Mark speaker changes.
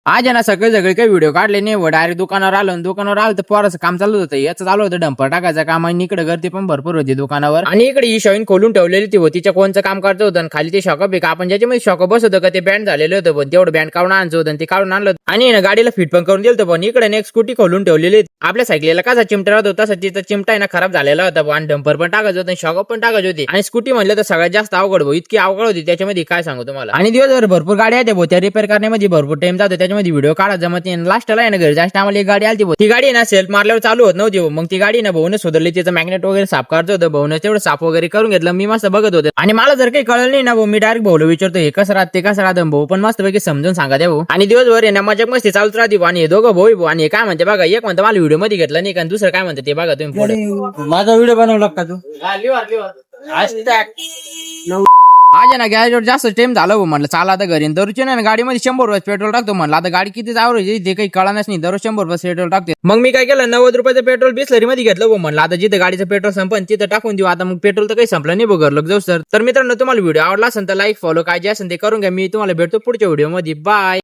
Speaker 1: आज आहे ना सगळे सगळे काही व्हिडिओ काढले नाही व डायरेक्ट दुकानावर आलं तर पोराचं काम चालू होतं. याचं चालू होतं डंपर टाकायचं काम आणि इकडे गर्दी पण भरपूर होती दुकानावर. आणि इकडे ही शॉईन खोलून ठेवलेली ती होती. कोणचं काम करत होतं आणि खाली ते शॉकअप आहे आपण ज्याच्यामध्ये शॉकअप बसत होतं का ते बँड झालेलं होतं. पण तेवढं बँड काढून आणायचं होतं ते काढून आणलं आणि ना गाडीला फिट पण करून दिलं. पण इकडे एक स्कूटी खोलून ठेवलेली. आपल्या सायकलीला कसा चिमटा होता तसा तिचा चिमटा आहे ना खराब झालेला होता. आणि डंपर पण टाकायचं होतं शॉकअप पण टाकायचे होते. आणि स्कूटी म्हणलं तर सगळ्यात जास्त अवघड भाऊ, इतकी अवघड होती त्याच्यामध्ये काय सांगू तुम्हाला. आणि दिवसभर भरपूर गाड्या आहेत भाऊ, त्या रिपेअर करण्यामध्ये भरपूर टाइम जातो. त्याच्यामध्ये व्हिडिओ काढा जमत नाही. लास्टला आहे ना घरी जास्त आम्हाला एक गाडी आली. ती गाडी ना सेल्फ मारल्यावर चालू होत नव्हती. मग ती गाडी ना भाऊने सुधारली. तिचं मॅग्नेट वगैरे साफ करत होतं. भाऊने तेवढं साफ वगैरे करून घेतलं. मी मस्त बघत होते आणि मला जर काही कळलं नाही ना भाऊ, मी डायरेक्ट भाऊला विचारतो हे कसं राहते कसं राहतं. भाऊ पण मस्त पैकी समजून सांगा द्या भाऊ. आणि दिवसभर आहे ना मजाक मस्ती चालूच राहते. आणि हे दोघं भाऊ आणि काय म्हणते बघा, एक म्हणतं मला व्हिडिओ मध्ये घेतलं नाही, कारण दुसरं काय म्हणते ते बघा तुम्ही पुढे.
Speaker 2: माझा व्हिडिओ बनवला का तू?
Speaker 1: आज आहे ना गॅरेजवर जास्त टाइम झालं भाऊ. म्हटलं चाला आता घरी. दररोजच्या ना गाडीमध्ये 100 रुपये पेट्रोल टाकतो. म्हणलं आता गाडी किती जावर ते काही कळणारच नाही. दररोज 100 रुपये पेट्रोल टाकते. मग मी काय केलं, 90 रुपयाचं पेट्रोल बिस्लरी मध्ये घेतलं भाऊ. म्हणलं आता जिथे गाडीचं पेट्रोल संपन तिथं टाकून देऊ. आता मग पेट्रोल तर काही संपलं नाही भाऊ, घरलोक जाऊ सर. तर मित्रांनो तुम्हाला व्हिडिओ आवडला असेल तर लाईक फॉलो काय जे असेल ते करून घ्या. मी तुम्हाला भेटतो पुढच्या व्हिडिओ मध्ये. बाय.